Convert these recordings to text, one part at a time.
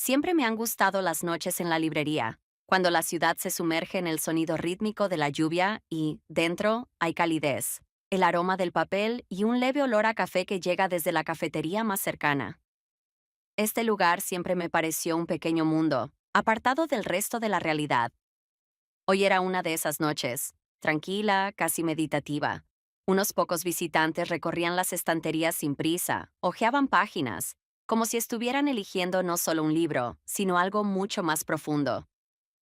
Siempre me han gustado las noches en la librería, cuando la ciudad se sumerge en el sonido rítmico de la lluvia y, dentro, hay calidez, el aroma del papel y un leve olor a café que llega desde la cafetería más cercana. Este lugar siempre me pareció un pequeño mundo, apartado del resto de la realidad. Hoy era una de esas noches, tranquila, casi meditativa. Unos pocos visitantes recorrían las estanterías sin prisa, hojeaban páginas, como si estuvieran eligiendo no solo un libro, sino algo mucho más profundo.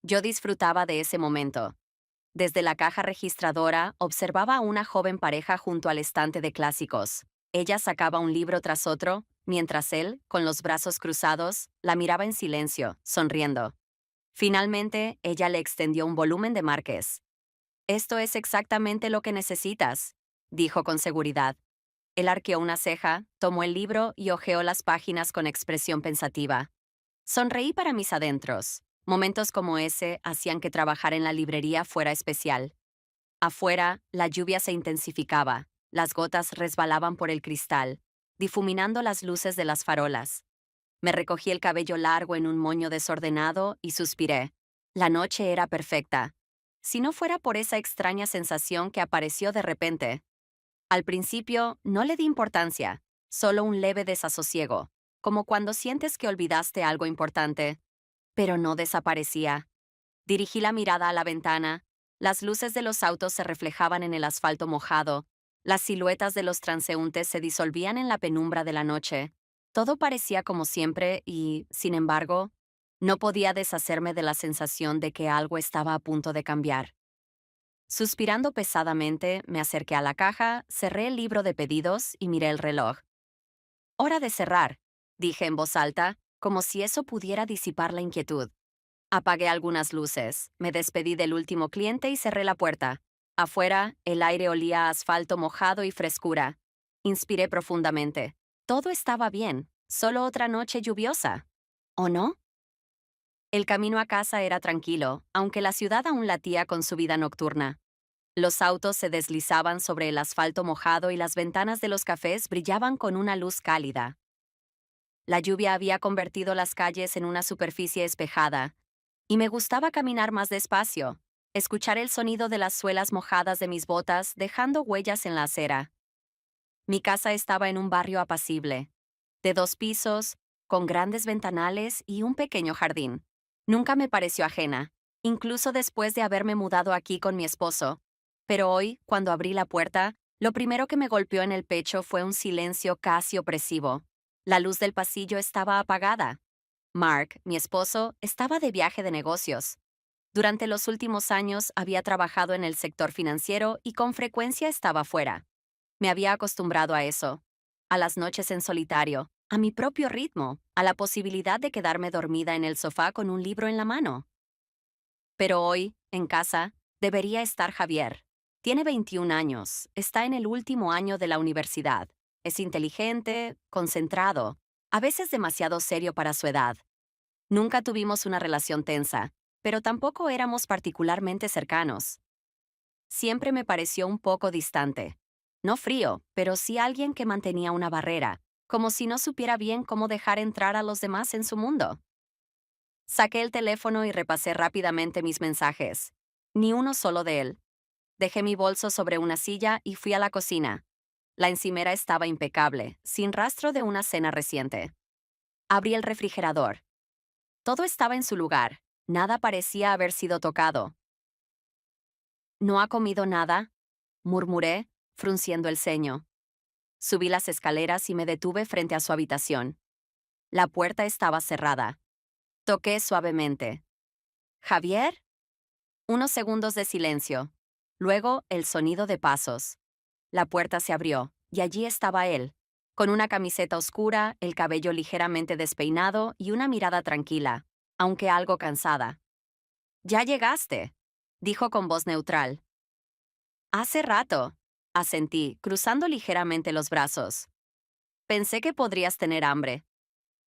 Yo disfrutaba de ese momento. Desde la caja registradora observaba a una joven pareja junto al estante de clásicos. Ella sacaba un libro tras otro, mientras él, con los brazos cruzados, la miraba en silencio, sonriendo. Finalmente, ella le extendió un volumen de Márquez. Esto es exactamente lo que necesitas, dijo con seguridad. Él arqueó una ceja, tomó el libro y hojeó las páginas con expresión pensativa. Sonreí para mis adentros. Momentos como ese hacían que trabajar en la librería fuera especial. Afuera, la lluvia se intensificaba, las gotas resbalaban por el cristal, difuminando las luces de las farolas. Me recogí el cabello largo en un moño desordenado y suspiré. La noche era perfecta. Si no fuera por esa extraña sensación que apareció de repente. Al principio, no le di importancia, solo un leve desasosiego, como cuando sientes que olvidaste algo importante. Pero no desaparecía. Dirigí la mirada a la ventana. Las luces de los autos se reflejaban en el asfalto mojado. Las siluetas de los transeúntes se disolvían en la penumbra de la noche. Todo parecía como siempre y, sin embargo, no podía deshacerme de la sensación de que algo estaba a punto de cambiar. Suspirando pesadamente, me acerqué a la caja, cerré el libro de pedidos y miré el reloj. «Hora de cerrar», dije en voz alta, como si eso pudiera disipar la inquietud. Apagué algunas luces, me despedí del último cliente y cerré la puerta. Afuera, el aire olía a asfalto mojado y frescura. Inspiré profundamente. Todo estaba bien, solo otra noche lluviosa. ¿O no? El camino a casa era tranquilo, aunque la ciudad aún latía con su vida nocturna. Los autos se deslizaban sobre el asfalto mojado y las ventanas de los cafés brillaban con una luz cálida. La lluvia había convertido las calles en una superficie espejada, y me gustaba caminar más despacio, escuchar el sonido de las suelas mojadas de mis botas dejando huellas en la acera. Mi casa estaba en un barrio apacible, de 2 pisos, con grandes ventanales y un pequeño jardín. Nunca me pareció ajena, incluso después de haberme mudado aquí con mi esposo. Pero hoy, cuando abrí la puerta, lo primero que me golpeó en el pecho fue un silencio casi opresivo. La luz del pasillo estaba apagada. Mark, mi esposo, estaba de viaje de negocios. Durante los últimos años había trabajado en el sector financiero y con frecuencia estaba fuera. Me había acostumbrado a eso, a las noches en solitario, a mi propio ritmo, a la posibilidad de quedarme dormida en el sofá con un libro en la mano. Pero hoy, en casa, debería estar Javier. Tiene 21 años, está en el último año de la universidad. Es inteligente, concentrado, a veces demasiado serio para su edad. Nunca tuvimos una relación tensa, pero tampoco éramos particularmente cercanos. Siempre me pareció un poco distante. No frío, pero sí alguien que mantenía una barrera, como si no supiera bien cómo dejar entrar a los demás en su mundo. Saqué el teléfono y repasé rápidamente mis mensajes. Ni uno solo de él. Dejé mi bolso sobre una silla y fui a la cocina. La encimera estaba impecable, sin rastro de una cena reciente. Abrí el refrigerador. Todo estaba en su lugar. Nada parecía haber sido tocado. ¿No ha comido nada?, murmuré, frunciendo el ceño. Subí las escaleras y me detuve frente a su habitación. La puerta estaba cerrada. Toqué suavemente. ¿Javier? Unos segundos de silencio. Luego, el sonido de pasos. La puerta se abrió, y allí estaba él, con una camiseta oscura, el cabello ligeramente despeinado y una mirada tranquila, aunque algo cansada. «Ya llegaste», dijo con voz neutral. «Hace rato», asentí, cruzando ligeramente los brazos. «Pensé que podrías tener hambre».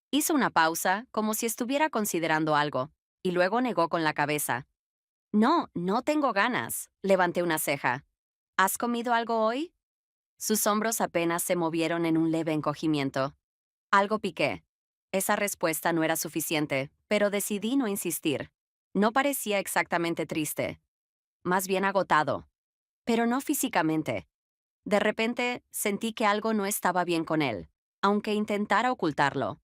Hizo una pausa, como si estuviera considerando algo, y luego negó con la cabeza. «No, no tengo ganas», levanté una ceja. «¿Has comido algo hoy?» Sus hombros apenas se movieron en un leve encogimiento. «Algo piqué». Esa respuesta no era suficiente, pero decidí no insistir. No parecía exactamente triste, más bien agotado, pero no físicamente. De repente sentí que algo no estaba bien con él, aunque intentara ocultarlo.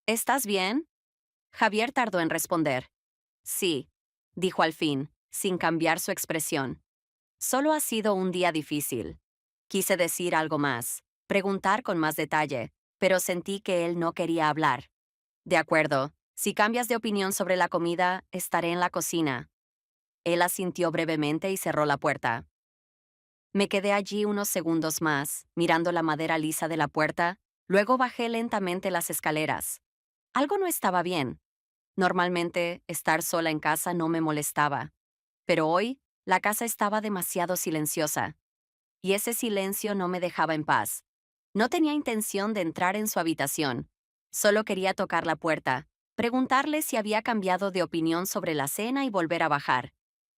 ¿Estás bien? Javier tardó en responder. Sí, dijo al fin, sin cambiar su expresión. Solo ha sido un día difícil. Quise decir algo más, preguntar con más detalle, pero sentí que él no quería hablar. De acuerdo, si cambias de opinión sobre la comida, estaré en la cocina. Él asintió brevemente y cerró la puerta. Me quedé allí unos segundos más, mirando la madera lisa de la puerta, luego bajé lentamente las escaleras. Algo no estaba bien. Normalmente, estar sola en casa no me molestaba, pero hoy, la casa estaba demasiado silenciosa, y ese silencio no me dejaba en paz. No tenía intención de entrar en su habitación. Solo quería tocar la puerta, preguntarle si había cambiado de opinión sobre la cena y volver a bajar.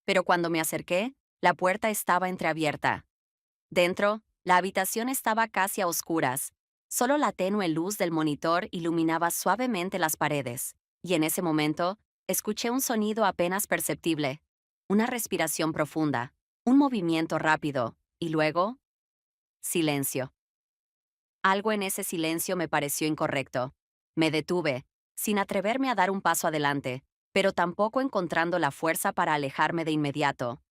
Pero cuando me acerqué, la puerta estaba entreabierta. Dentro, la habitación estaba casi a oscuras. Solo la tenue luz del monitor iluminaba suavemente las paredes. Y en ese momento, escuché un sonido apenas perceptible. Una respiración profunda, un movimiento rápido, y luego, silencio. Algo en ese silencio me pareció incorrecto. Me detuve, sin atreverme a dar un paso adelante, pero tampoco encontrando la fuerza para alejarme de inmediato.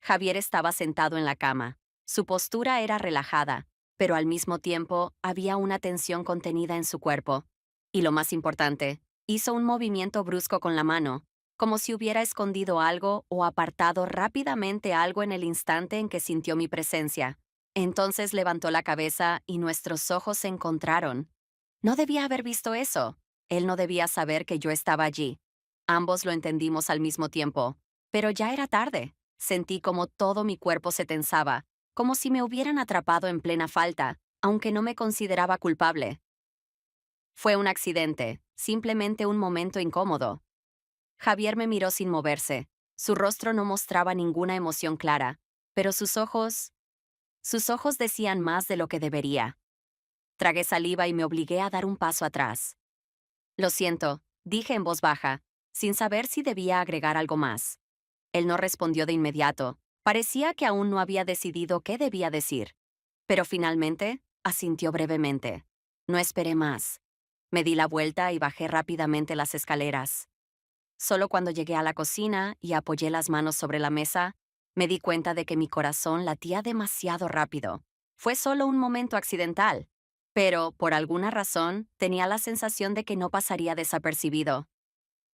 Javier estaba sentado en la cama. Su postura era relajada, pero al mismo tiempo había una tensión contenida en su cuerpo. Y lo más importante, hizo un movimiento brusco con la mano, como si hubiera escondido algo o apartado rápidamente algo en el instante en que sintió mi presencia. Entonces levantó la cabeza y nuestros ojos se encontraron. No debía haber visto eso. Él no debía saber que yo estaba allí. Ambos lo entendimos al mismo tiempo, pero ya era tarde. Sentí como todo mi cuerpo se tensaba, como si me hubieran atrapado en plena falta, aunque no me consideraba culpable. Fue un accidente, simplemente un momento incómodo. Javier me miró sin moverse. Su rostro no mostraba ninguna emoción clara, pero sus ojos decían más de lo que debería. Tragué saliva y me obligué a dar un paso atrás. Lo siento, dije en voz baja, sin saber si debía agregar algo más. Él no respondió de inmediato. Parecía que aún no había decidido qué debía decir. Pero finalmente, asintió brevemente. No esperé más. Me di la vuelta y bajé rápidamente las escaleras. Solo cuando llegué a la cocina y apoyé las manos sobre la mesa, me di cuenta de que mi corazón latía demasiado rápido. Fue solo un momento accidental, pero, por alguna razón, tenía la sensación de que no pasaría desapercibido.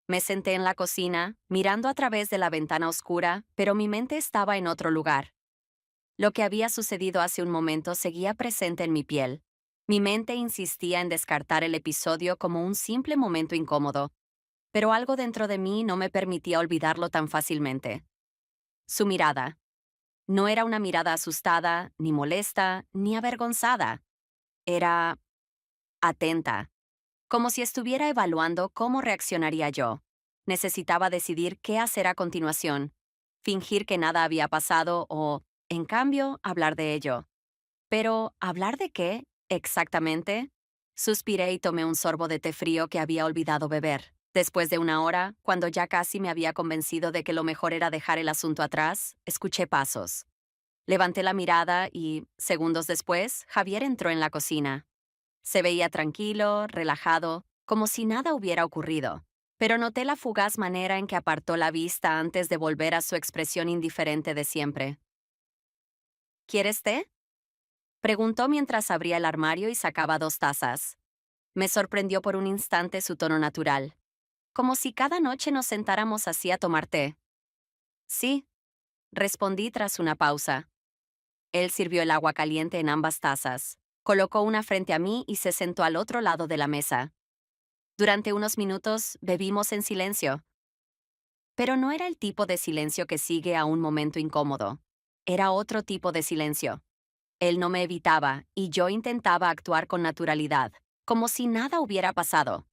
Me senté en la cocina, mirando a través de la ventana oscura, pero mi mente estaba en otro lugar. Lo que había sucedido hace un momento seguía presente en mi piel. Mi mente insistía en descartar el episodio como un simple momento incómodo, pero algo dentro de mí no me permitía olvidarlo tan fácilmente. Su mirada. No era una mirada asustada, ni molesta, ni avergonzada. Era atenta, como si estuviera evaluando cómo reaccionaría yo. Necesitaba decidir qué hacer a continuación, fingir que nada había pasado o, en cambio, hablar de ello. Pero, ¿hablar de qué, exactamente? Suspiré y tomé un sorbo de té frío que había olvidado beber. Después de una hora, cuando ya casi me había convencido de que lo mejor era dejar el asunto atrás, escuché pasos. Levanté la mirada y, segundos después, Javier entró en la cocina. Se veía tranquilo, relajado, como si nada hubiera ocurrido, pero noté la fugaz manera en que apartó la vista antes de volver a su expresión indiferente de siempre. ¿Quieres té? Preguntó mientras abría el armario y sacaba 2 tazas. Me sorprendió por un instante su tono natural, como si cada noche nos sentáramos así a tomar té. Sí, respondí tras una pausa. Él sirvió el agua caliente en ambas tazas, colocó una frente a mí y se sentó al otro lado de la mesa. Durante unos minutos bebimos en silencio. Pero no era el tipo de silencio que sigue a un momento incómodo. Era otro tipo de silencio. Él no me evitaba y yo intentaba actuar con naturalidad, como si nada hubiera pasado.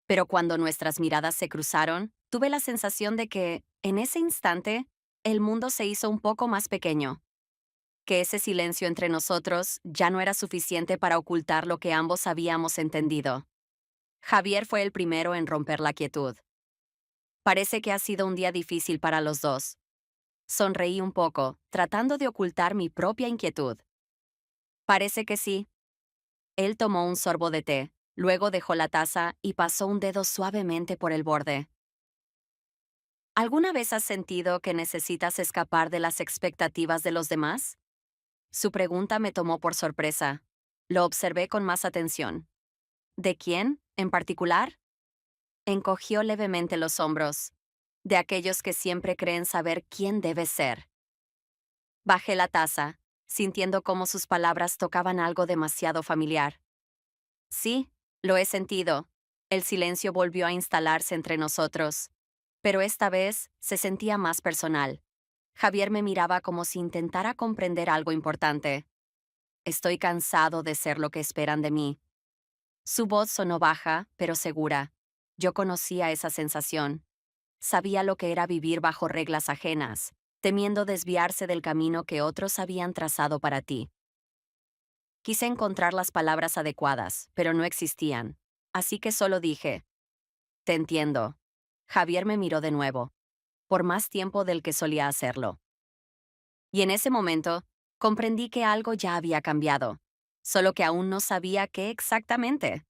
Pero cuando nuestras miradas se cruzaron, tuve la sensación de que, en ese instante, el mundo se hizo un poco más pequeño. Que ese silencio entre nosotros ya no era suficiente para ocultar lo que ambos habíamos entendido. Javier fue el primero en romper la quietud. Parece que ha sido un día difícil para los dos. Sonreí un poco, tratando de ocultar mi propia inquietud. Parece que sí. Él tomó un sorbo de té, luego dejó la taza y pasó un dedo suavemente por el borde. ¿Alguna vez has sentido que necesitas escapar de las expectativas de los demás? Su pregunta me tomó por sorpresa. Lo observé con más atención. ¿De quién, en particular? Encogió levemente los hombros. De aquellos que siempre creen saber quién debe ser. Bajé la taza, sintiendo cómo sus palabras tocaban algo demasiado familiar. Sí, lo he sentido. El silencio volvió a instalarse entre nosotros. Pero esta vez se sentía más personal. Javier me miraba como si intentara comprender algo importante. Estoy cansado de ser lo que esperan de mí. Su voz sonó baja, pero segura. Yo conocía esa sensación. Sabía lo que era vivir bajo reglas ajenas, temiendo desviarse del camino que otros habían trazado para ti. Quise encontrar las palabras adecuadas, pero no existían. Así que solo dije, te entiendo. Javier me miró de nuevo, por más tiempo del que solía hacerlo. Y en ese momento, comprendí que algo ya había cambiado, solo que aún no sabía qué exactamente.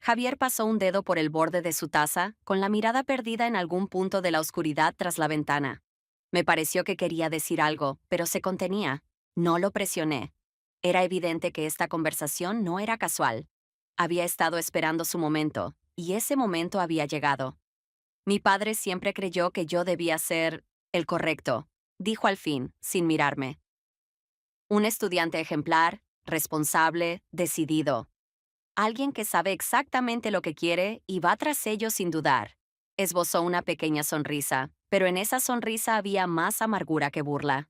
Javier pasó un dedo por el borde de su taza, con la mirada perdida en algún punto de la oscuridad tras la ventana. Me pareció que quería decir algo, pero se contenía. No lo presioné. Era evidente que esta conversación no era casual. Había estado esperando su momento, y ese momento había llegado. Mi padre siempre creyó que yo debía ser el correcto, dijo al fin, sin mirarme. Un estudiante ejemplar, responsable, decidido. Alguien que sabe exactamente lo que quiere y va tras ello sin dudar. Esbozó una pequeña sonrisa, pero en esa sonrisa había más amargura que burla.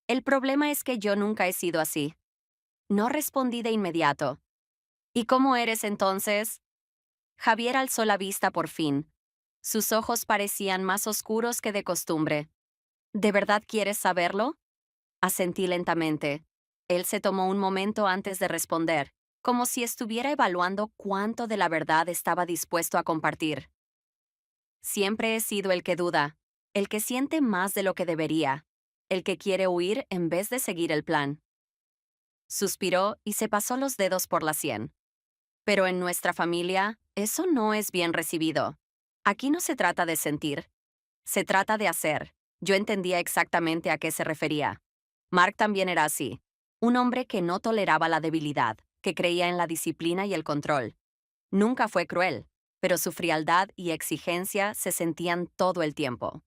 El problema es que yo nunca he sido así. No respondí de inmediato. ¿Y cómo eres entonces? Javier alzó la vista por fin. Sus ojos parecían más oscuros que de costumbre. ¿De verdad quieres saberlo? Asentí lentamente. Él se tomó un momento antes de responder, como si estuviera evaluando cuánto de la verdad estaba dispuesto a compartir. Siempre he sido el que duda, el que siente más de lo que debería, el que quiere huir en vez de seguir el plan. Suspiró y se pasó los dedos por la sien. Pero en nuestra familia, eso no es bien recibido. Aquí no se trata de sentir, se trata de hacer. Yo entendía exactamente a qué se refería. Mark también era así. Un hombre que no toleraba la debilidad, que creía en la disciplina y el control. Nunca fue cruel, pero su frialdad y exigencia se sentían todo el tiempo.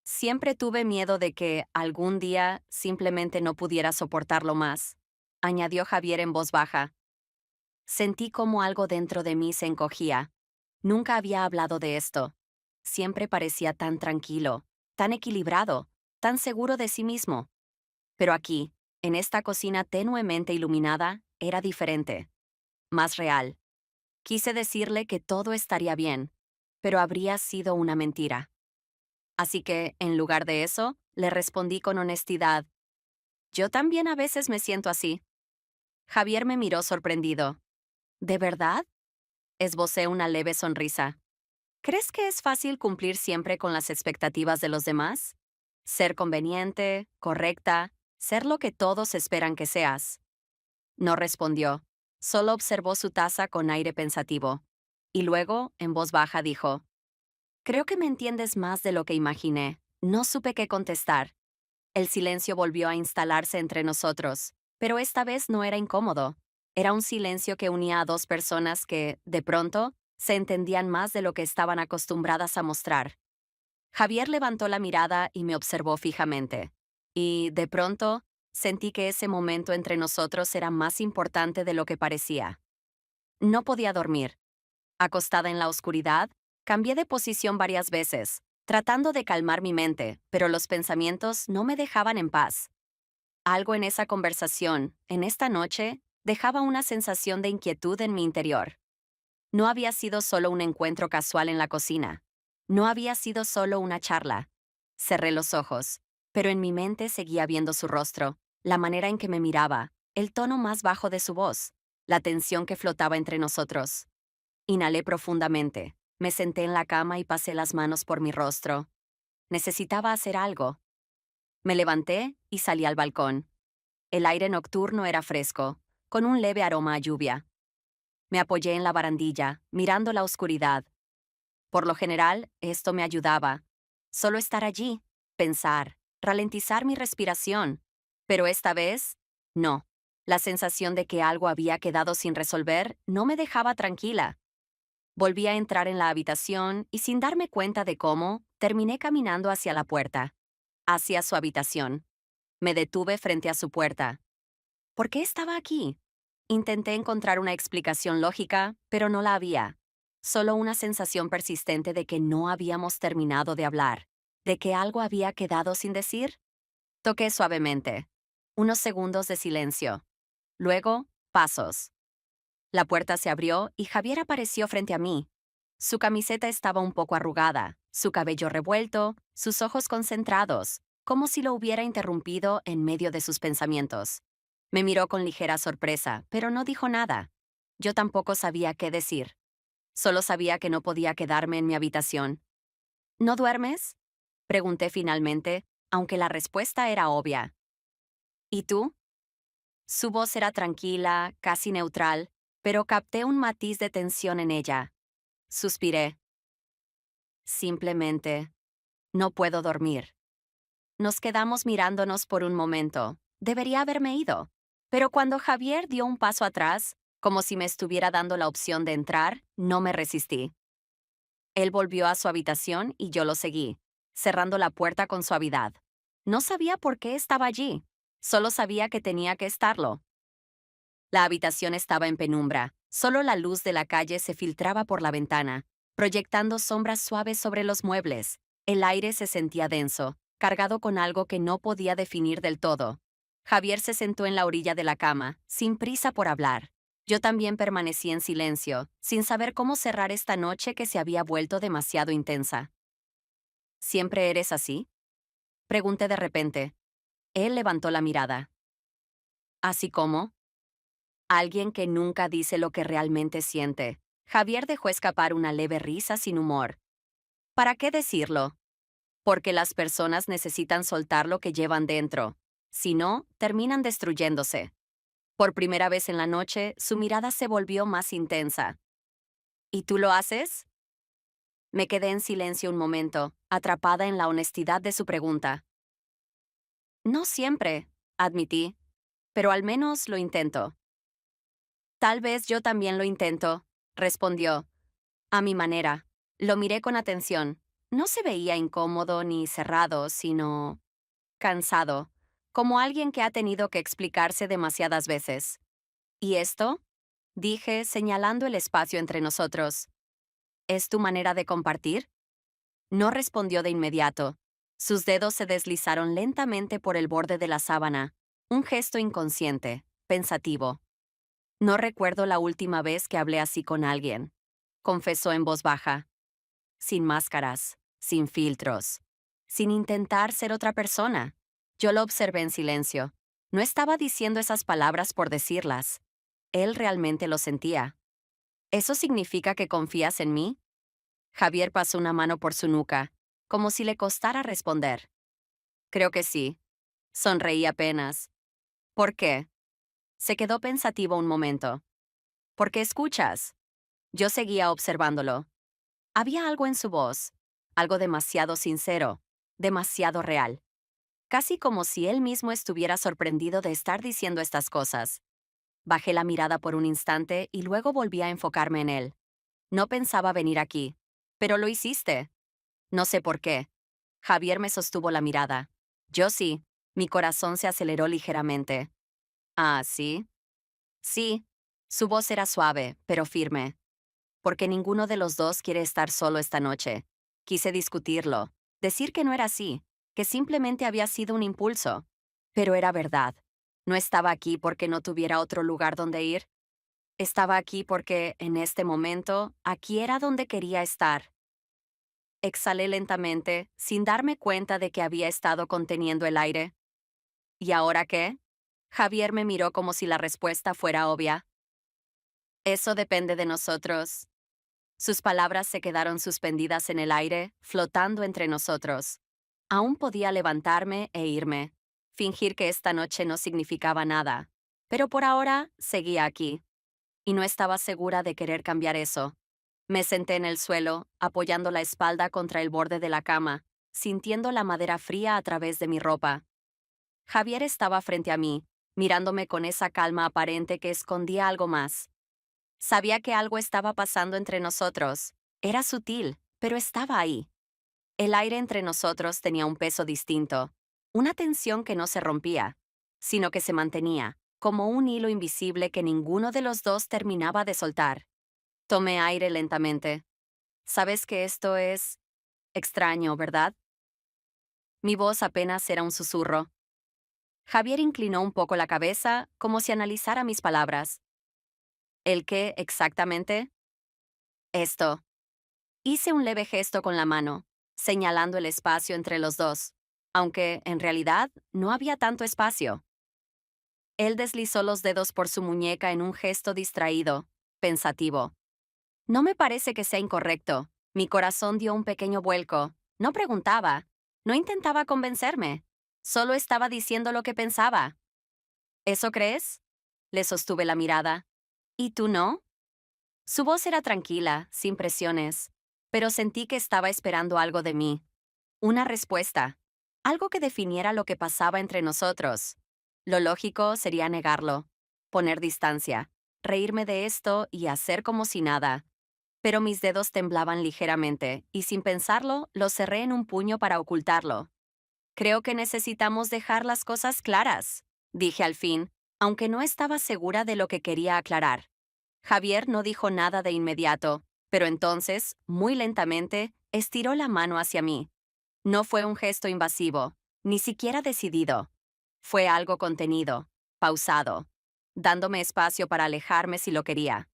Siempre tuve miedo de que, algún día, simplemente no pudiera soportarlo más, añadió Javier en voz baja. Sentí como algo dentro de mí se encogía. Nunca había hablado de esto. Siempre parecía tan tranquilo, tan equilibrado, tan seguro de sí mismo. Pero aquí, en esta cocina tenuemente iluminada, era diferente, más real. Quise decirle que todo estaría bien, pero habría sido una mentira. Así que, en lugar de eso, le respondí con honestidad. Yo también a veces me siento así. Javier me miró sorprendido. ¿De verdad? Esbocé una leve sonrisa. ¿Crees que es fácil cumplir siempre con las expectativas de los demás? Ser conveniente, correcta, ser lo que todos esperan que seas. No respondió, solo observó su taza con aire pensativo. Y luego, en voz baja, dijo, creo que me entiendes más de lo que imaginé. No supe qué contestar. El silencio volvió a instalarse entre nosotros, pero esta vez no era incómodo. Era un silencio que unía a dos personas que, de pronto, se entendían más de lo que estaban acostumbradas a mostrar. Javier levantó la mirada y me observó fijamente. Y, de pronto, sentí que ese momento entre nosotros era más importante de lo que parecía. No podía dormir. Acostada en la oscuridad, cambié de posición varias veces, tratando de calmar mi mente, pero los pensamientos no me dejaban en paz. Algo en esa conversación, en esta noche, dejaba una sensación de inquietud en mi interior. No había sido solo un encuentro casual en la cocina. No había sido solo una charla. Cerré los ojos, pero en mi mente seguía viendo su rostro, la manera en que me miraba, el tono más bajo de su voz. la tensión que flotaba entre nosotros. Inhalé profundamente, me senté en la cama y pasé las manos por mi rostro. Necesitaba hacer algo. Me levanté y salí al balcón. El aire nocturno era fresco, con un leve aroma a lluvia. Me apoyé en la barandilla, mirando la oscuridad. Por lo general, esto me ayudaba. Solo estar allí, pensar, ralentizar mi respiración. Pero esta vez, no. La sensación de que algo había quedado sin resolver no me dejaba tranquila. Volví a entrar en la habitación y sin darme cuenta de cómo, terminé caminando hacia la puerta, hacia su habitación. Me detuve frente a su puerta. ¿Por qué estaba aquí? Intenté encontrar una explicación lógica, pero no la había. Solo una sensación persistente de que no habíamos terminado de hablar, de que algo había quedado sin decir. Toqué suavemente. Unos segundos de silencio. Luego, pasos. La puerta se abrió y Javier apareció frente a mí. Su camiseta estaba un poco arrugada, su cabello revuelto, sus ojos concentrados, como si lo hubiera interrumpido en medio de sus pensamientos. Me miró con ligera sorpresa, pero no dijo nada. Yo tampoco sabía qué decir. Solo sabía que no podía quedarme en mi habitación. ¿No duermes? Pregunté finalmente, aunque la respuesta era obvia. ¿Y tú? Su voz era tranquila, casi neutral, pero capté un matiz de tensión en ella. Suspiré. Simplemente, no puedo dormir. Nos quedamos mirándonos por un momento. Debería haberme ido. Pero cuando Javier dio un paso atrás, como si me estuviera dando la opción de entrar, no me resistí. Él volvió a su habitación y yo lo seguí, cerrando la puerta con suavidad. No sabía por qué estaba allí. Solo sabía que tenía que estarlo. La habitación estaba en penumbra. Solo la luz de la calle se filtraba por la ventana, proyectando sombras suaves sobre los muebles. El aire se sentía denso, cargado con algo que no podía definir del todo. Javier se sentó en la orilla de la cama, sin prisa por hablar. Yo también permanecí en silencio, sin saber cómo cerrar esta noche que se había vuelto demasiado intensa. ¿Siempre eres así? Pregunté de repente. Él levantó la mirada. ¿Así como? Alguien que nunca dice lo que realmente siente. Javier dejó escapar una leve risa sin humor. ¿Para qué decirlo? Porque las personas necesitan soltar lo que llevan dentro. Si no, terminan destruyéndose. Por primera vez en la noche, su mirada se volvió más intensa. ¿Y tú lo haces? Me quedé en silencio un momento, atrapada en la honestidad de su pregunta. No siempre, admití, pero al menos lo intento. Tal vez yo también lo intento, respondió. A mi manera. Lo miré con atención. No se veía incómodo ni cerrado, sino cansado, como alguien que ha tenido que explicarse demasiadas veces. ¿Y esto? Dije, señalando el espacio entre nosotros. ¿Es tu manera de compartir? No respondió de inmediato. Sus dedos se deslizaron lentamente por el borde de la sábana, un gesto inconsciente, pensativo. No recuerdo la última vez que hablé así con alguien, confesó en voz baja. Sin máscaras, sin filtros, sin intentar ser otra persona. Yo lo observé en silencio. No estaba diciendo esas palabras por decirlas. Él realmente lo sentía. ¿Eso significa que confías en mí? Javier pasó una mano por su nuca, como si le costara responder. Creo que sí. Sonreí apenas. ¿Por qué? Se quedó pensativo un momento. ¿Por qué escuchas? Yo seguía observándolo. Había algo en su voz, algo demasiado sincero, demasiado real. Casi como si él mismo estuviera sorprendido de estar diciendo estas cosas. Bajé la mirada por un instante y luego volví a enfocarme en él. No pensaba venir aquí, pero lo hiciste. No sé por qué. Javier me sostuvo la mirada. Yo sí. Mi corazón se aceleró ligeramente. Ah, ¿sí? Sí. Su voz era suave, pero firme. Porque ninguno de los dos quiere estar solo esta noche. Quise discutirlo, decir que no era así, que simplemente había sido un impulso. Pero era verdad. No estaba aquí porque no tuviera otro lugar donde ir. Estaba aquí porque, en este momento, aquí era donde quería estar. Exhalé lentamente, sin darme cuenta de que había estado conteniendo el aire. ¿Y ahora qué? Javier me miró como si la respuesta fuera obvia. Eso depende de nosotros. Sus palabras se quedaron suspendidas en el aire, flotando entre nosotros. Aún podía levantarme e irme, fingir que esta noche no significaba nada. Pero por ahora seguía aquí, y no estaba segura de querer cambiar eso. Me senté en el suelo, apoyando la espalda contra el borde de la cama, sintiendo la madera fría a través de mi ropa. Javier estaba frente a mí, mirándome con esa calma aparente que escondía algo más. Sabía que algo estaba pasando entre nosotros. Era sutil, pero estaba ahí. El aire entre nosotros tenía un peso distinto, una tensión que no se rompía, sino que se mantenía, como un hilo invisible que ninguno de los dos terminaba de soltar. Tomé aire lentamente. Sabes que esto es extraño, ¿verdad? Mi voz apenas era un susurro. Javier inclinó un poco la cabeza, como si analizara mis palabras. ¿El qué exactamente? Esto. Hice un leve gesto con la mano, señalando el espacio entre los dos, aunque, en realidad, no había tanto espacio. Él deslizó los dedos por su muñeca en un gesto distraído, pensativo. No me parece que sea incorrecto. Mi corazón dio un pequeño vuelco. No preguntaba. No intentaba convencerme. Solo estaba diciendo lo que pensaba. ¿Eso crees? Le sostuve la mirada. ¿Y tú no? Su voz era tranquila, sin presiones, pero sentí que estaba esperando algo de mí. Una respuesta. Algo que definiera lo que pasaba entre nosotros. Lo lógico sería negarlo, poner distancia, reírme de esto y hacer como si nada. Pero mis dedos temblaban ligeramente, y sin pensarlo, los cerré en un puño para ocultarlo. Creo que necesitamos dejar las cosas claras, dije al fin, aunque no estaba segura de lo que quería aclarar. Javier no dijo nada de inmediato, pero entonces, muy lentamente, estiró la mano hacia mí. No fue un gesto invasivo, ni siquiera decidido. Fue algo contenido, pausado, dándome espacio para alejarme si lo quería.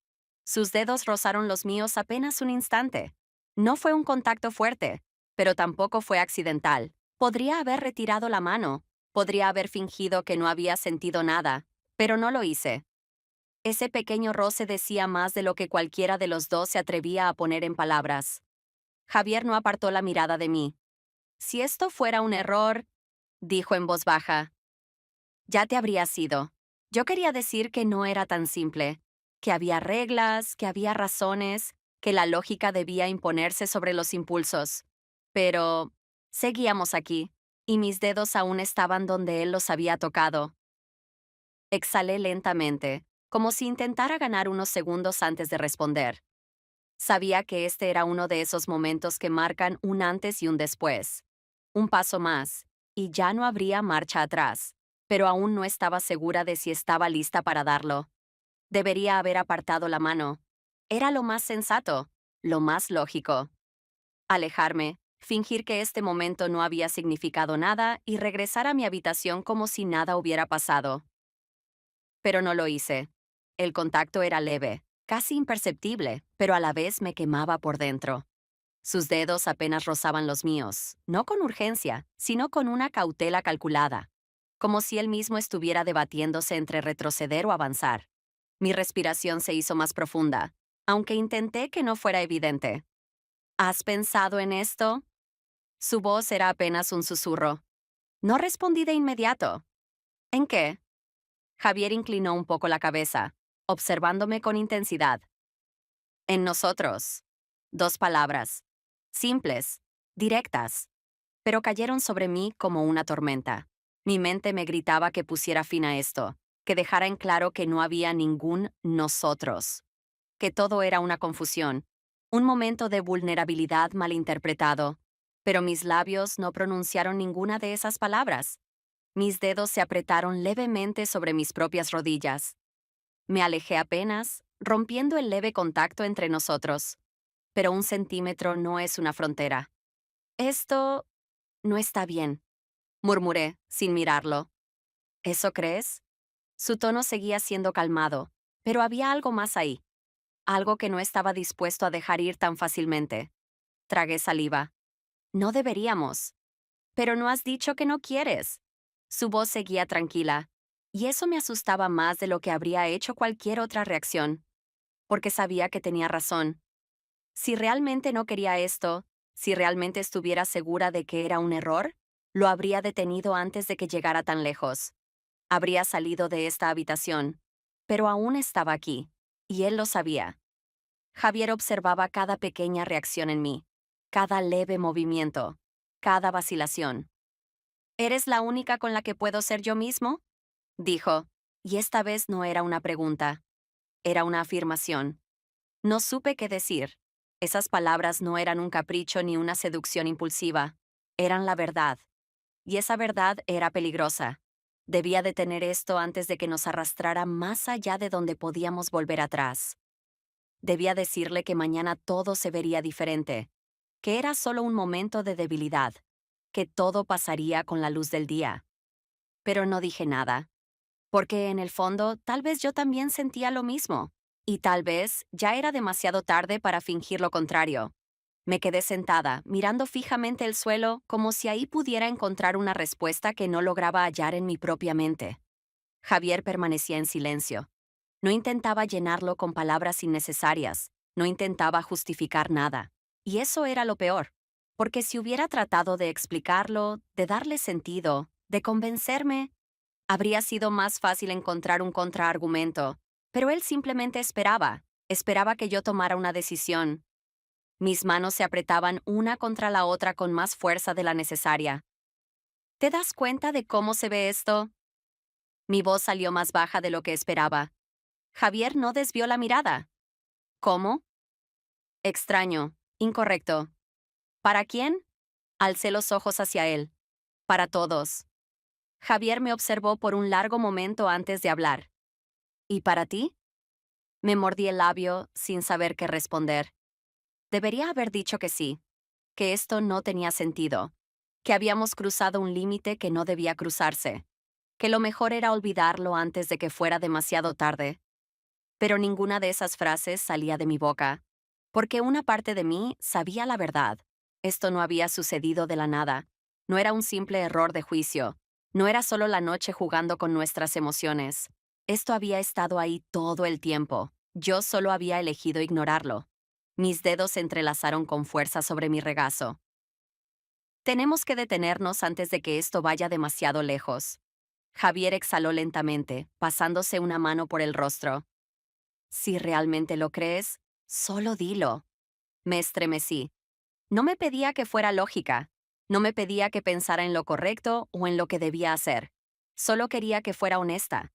Sus dedos rozaron los míos apenas un instante. No fue un contacto fuerte, pero tampoco fue accidental. Podría haber retirado la mano, podría haber fingido que no había sentido nada, pero no lo hice. Ese pequeño roce decía más de lo que cualquiera de los dos se atrevía a poner en palabras. Javier no apartó la mirada de mí. Si esto fuera un error, dijo en voz baja, ya te habría sido. Yo quería decir que no era tan simple, que había reglas, que había razones, que la lógica debía imponerse sobre los impulsos. Pero seguíamos aquí, y mis dedos aún estaban donde él los había tocado. Exhalé lentamente, como si intentara ganar unos segundos antes de responder. Sabía que este era uno de esos momentos que marcan un antes y un después. Un paso más, y ya no habría marcha atrás, pero aún no estaba segura de si estaba lista para darlo. Debería haber apartado la mano. Era lo más sensato, lo más lógico. Alejarme, fingir que este momento no había significado nada y regresar a mi habitación como si nada hubiera pasado. Pero no lo hice. El contacto era leve, casi imperceptible, pero a la vez me quemaba por dentro. Sus dedos apenas rozaban los míos, no con urgencia, sino con una cautela calculada, como si él mismo estuviera debatiéndose entre retroceder o avanzar. Mi respiración se hizo más profunda, aunque intenté que no fuera evidente. ¿Has pensado en esto? Su voz era apenas un susurro. No respondí de inmediato. ¿En qué? Javier inclinó un poco la cabeza, observándome con intensidad. En nosotros. Dos palabras. Simples, directas, pero cayeron sobre mí como una tormenta. Mi mente me gritaba que pusiera fin a esto, que dejara en claro que no había ningún nosotros, que todo era una confusión, un momento de vulnerabilidad malinterpretado. Pero mis labios no pronunciaron ninguna de esas palabras. Mis dedos se apretaron levemente sobre mis propias rodillas. Me alejé apenas, rompiendo el leve contacto entre nosotros. Pero un centímetro no es una frontera. Esto no está bien, murmuré, sin mirarlo. ¿Eso crees? Su tono seguía siendo calmado, pero había algo más ahí, algo que no estaba dispuesto a dejar ir tan fácilmente. Tragué saliva. No deberíamos. Pero no has dicho que no quieres. Su voz seguía tranquila, y eso me asustaba más de lo que habría hecho cualquier otra reacción. porque sabía que tenía razón. Si realmente no quería esto, si realmente estuviera segura de que era un error, lo habría detenido antes de que llegara tan lejos. Habría salido de esta habitación. Pero aún estaba aquí, y él lo sabía. Javier observaba cada pequeña reacción en mí, cada leve movimiento, cada vacilación. ¿Eres la única con la que puedo ser yo mismo? Dijo, y esta vez no era una pregunta, era una afirmación. No supe qué decir. Esas palabras no eran un capricho ni una seducción impulsiva, eran la verdad. Y esa verdad era peligrosa. Debía detener esto antes de que nos arrastrara más allá de donde podíamos volver atrás. Debía decirle que mañana todo se vería diferente, que era solo un momento de debilidad, que todo pasaría con la luz del día. Pero no dije nada, porque en el fondo tal vez yo también sentía lo mismo, y tal vez ya era demasiado tarde para fingir lo contrario. Me quedé sentada, mirando fijamente el suelo como si ahí pudiera encontrar una respuesta que no lograba hallar en mi propia mente. Javier permanecía en silencio. No intentaba llenarlo con palabras innecesarias, no intentaba justificar nada. Y eso era lo peor, porque si hubiera tratado de explicarlo, de darle sentido, de convencerme, habría sido más fácil encontrar un contraargumento. Pero él simplemente esperaba que yo tomara una decisión. Mis manos se apretaban una contra la otra con más fuerza de la necesaria. ¿Te das cuenta de cómo se ve esto? Mi voz salió más baja de lo que esperaba. Javier no desvió la mirada. ¿Cómo? Extraño. Incorrecto. ¿Para quién? Alcé los ojos hacia él. Para todos. Javier me observó por un largo momento antes de hablar. ¿Y para ti? Me mordí el labio sin saber qué responder. Debería haber dicho que sí, que esto no tenía sentido, que habíamos cruzado un límite que no debía cruzarse, que lo mejor era olvidarlo antes de que fuera demasiado tarde. Pero ninguna de esas frases salía de mi boca, porque una parte de mí sabía la verdad. Esto no había sucedido de la nada, no era un simple error de juicio, no era solo la noche jugando con nuestras emociones. Esto había estado ahí todo el tiempo, yo solo había elegido ignorarlo. Mis dedos se entrelazaron con fuerza sobre mi regazo. Tenemos que detenernos antes de que esto vaya demasiado lejos. Javier exhaló lentamente, pasándose una mano por el rostro. Si realmente lo crees, solo dilo. Me estremecí. No me pedía que fuera lógica. No me pedía que pensara en lo correcto o en lo que debía hacer. Solo quería que fuera honesta.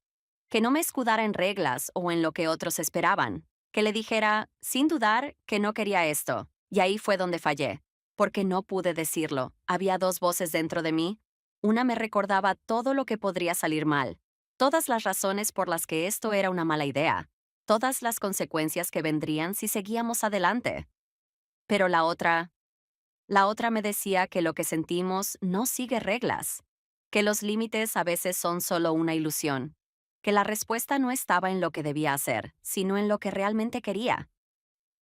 Que no me escudara en reglas o en lo que otros esperaban. Que le dijera, sin dudar, que no quería esto. Y ahí fue donde fallé. Porque no pude decirlo. Había dos voces dentro de mí. Una me recordaba todo lo que podría salir mal. Todas las razones por las que esto era una mala idea. Todas las consecuencias que vendrían si seguíamos adelante. Pero la otra me decía que lo que sentimos no sigue reglas, que los límites a veces son solo una ilusión, que la respuesta no estaba en lo que debía hacer, sino en lo que realmente quería.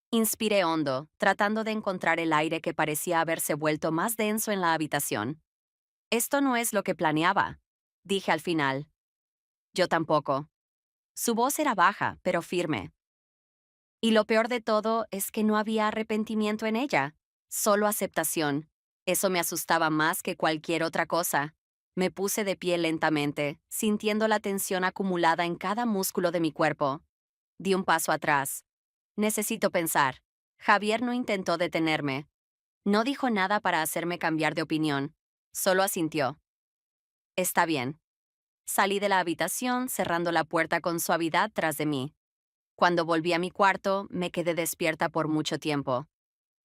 Inspiré hondo, tratando de encontrar el aire que parecía haberse vuelto más denso en la habitación. Esto no es lo que planeaba, dije al final. Yo tampoco. Su voz era baja, pero firme. Y lo peor de todo es que no había arrepentimiento en ella, solo aceptación. Eso me asustaba más que cualquier otra cosa. Me puse de pie lentamente, sintiendo la tensión acumulada en cada músculo de mi cuerpo. Di un paso atrás. Necesito pensar. Javier no intentó detenerme. No dijo nada para hacerme cambiar de opinión. Solo asintió. Está bien. Salí de la habitación cerrando la puerta con suavidad tras de mí. Cuando volví a mi cuarto, me quedé despierta por mucho tiempo.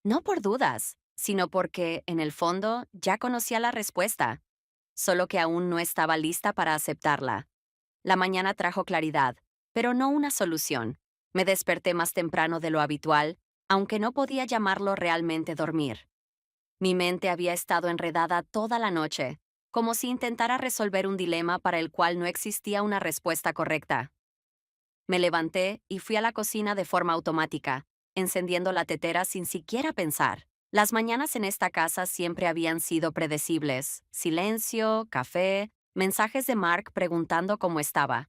No por dudas, sino porque, en el fondo, ya conocía la respuesta, solo que aún no estaba lista para aceptarla. La mañana trajo claridad, pero no una solución. Me desperté más temprano de lo habitual, aunque no podía llamarlo realmente dormir. Mi mente había estado enredada toda la noche, como si intentara resolver un dilema para el cual no existía una respuesta correcta. Me levanté y fui a la cocina de forma automática, encendiendo la tetera sin siquiera pensar. Las mañanas en esta casa siempre habían sido predecibles. Silencio, café, mensajes de Mark preguntando cómo estaba.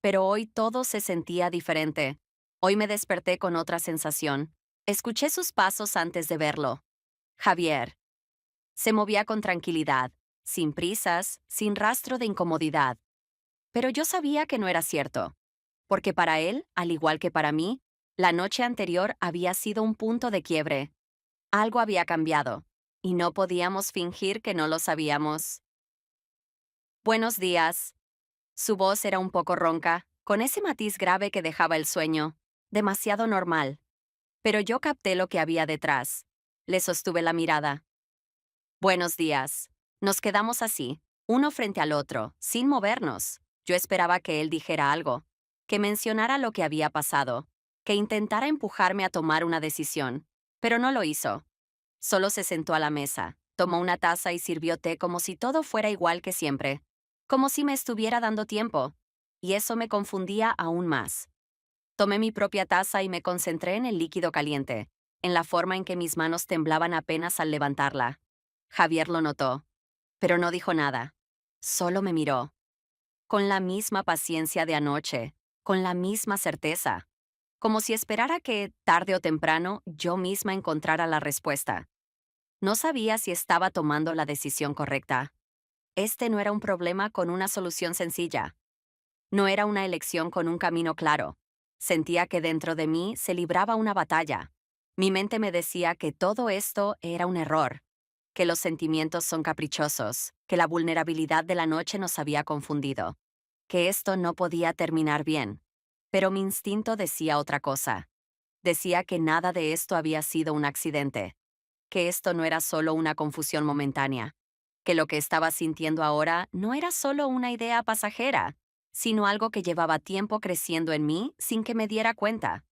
Pero hoy todo se sentía diferente. Hoy me desperté con otra sensación. Escuché sus pasos antes de verlo. Javier. Se movía con tranquilidad, sin prisas, sin rastro de incomodidad. Pero yo sabía que no era cierto, porque para él, al igual que para mí, la noche anterior había sido un punto de quiebre. Algo había cambiado, y no podíamos fingir que no lo sabíamos. Buenos días. Su voz era un poco ronca, con ese matiz grave que dejaba el sueño, demasiado normal. Pero yo capté lo que había detrás. Le sostuve la mirada. Buenos días. Nos quedamos así, uno frente al otro, sin movernos. Yo esperaba que él dijera algo, que mencionara lo que había pasado, que intentara empujarme a tomar una decisión, pero no lo hizo. Solo se sentó a la mesa, tomó una taza y sirvió té como si todo fuera igual que siempre, como si me estuviera dando tiempo, y eso me confundía aún más. Tomé mi propia taza y me concentré en el líquido caliente, en la forma en que mis manos temblaban apenas al levantarla. Javier lo notó, pero no dijo nada. Solo me miró, con la misma paciencia de anoche, con la misma certeza, como si esperara que, tarde o temprano, yo misma encontrara la respuesta. No sabía si estaba tomando la decisión correcta. Este no era un problema con una solución sencilla. No era una elección con un camino claro. Sentía que dentro de mí se libraba una batalla. Mi mente me decía que todo esto era un error, que los sentimientos son caprichosos, que la vulnerabilidad de la noche nos había confundido, que esto no podía terminar bien. Pero mi instinto decía otra cosa. Decía que nada de esto había sido un accidente, que esto no era solo una confusión momentánea, que lo que estaba sintiendo ahora no era solo una idea pasajera, sino algo que llevaba tiempo creciendo en mí sin que me diera cuenta,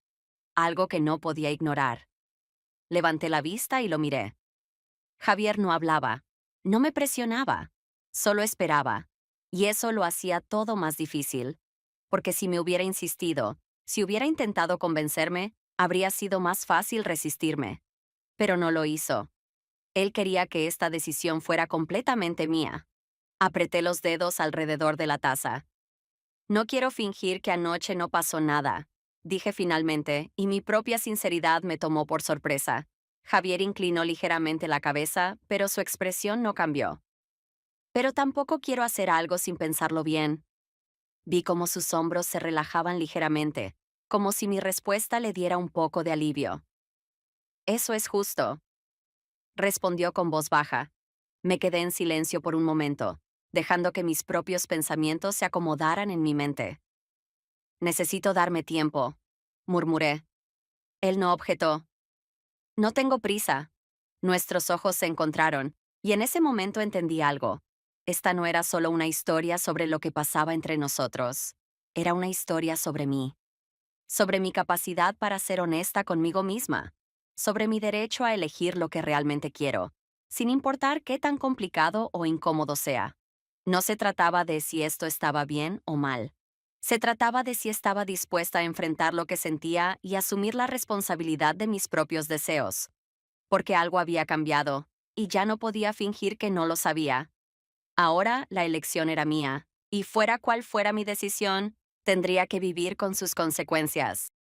algo que no podía ignorar. Levanté la vista y lo miré. Javier no hablaba, no me presionaba, solo esperaba, y eso lo hacía todo más difícil, porque si me hubiera insistido, si hubiera intentado convencerme, habría sido más fácil resistirme. Pero no lo hizo. Él quería que esta decisión fuera completamente mía. Apreté los dedos alrededor de la taza. No quiero fingir que anoche no pasó nada, dije finalmente, y mi propia sinceridad me tomó por sorpresa. Javier inclinó ligeramente la cabeza, pero su expresión no cambió. Pero tampoco quiero hacer algo sin pensarlo bien. Vi cómo sus hombros se relajaban ligeramente, como si mi respuesta le diera un poco de alivio. Eso es justo, respondió con voz baja. Me quedé en silencio por un momento, dejando que mis propios pensamientos se acomodaran en mi mente. Necesito darme tiempo, murmuré. Él no objetó. No tengo prisa. Nuestros ojos se encontraron, y en ese momento entendí algo. Esta no era solo una historia sobre lo que pasaba entre nosotros. Era una historia sobre mí. Sobre mi capacidad para ser honesta conmigo misma. Sobre mi derecho a elegir lo que realmente quiero, sin importar qué tan complicado o incómodo sea. No se trataba de si esto estaba bien o mal. Se trataba de si estaba dispuesta a enfrentar lo que sentía y asumir la responsabilidad de mis propios deseos. Porque algo había cambiado, y ya no podía fingir que no lo sabía. Ahora la elección era mía, y fuera cual fuera mi decisión, tendría que vivir con sus consecuencias.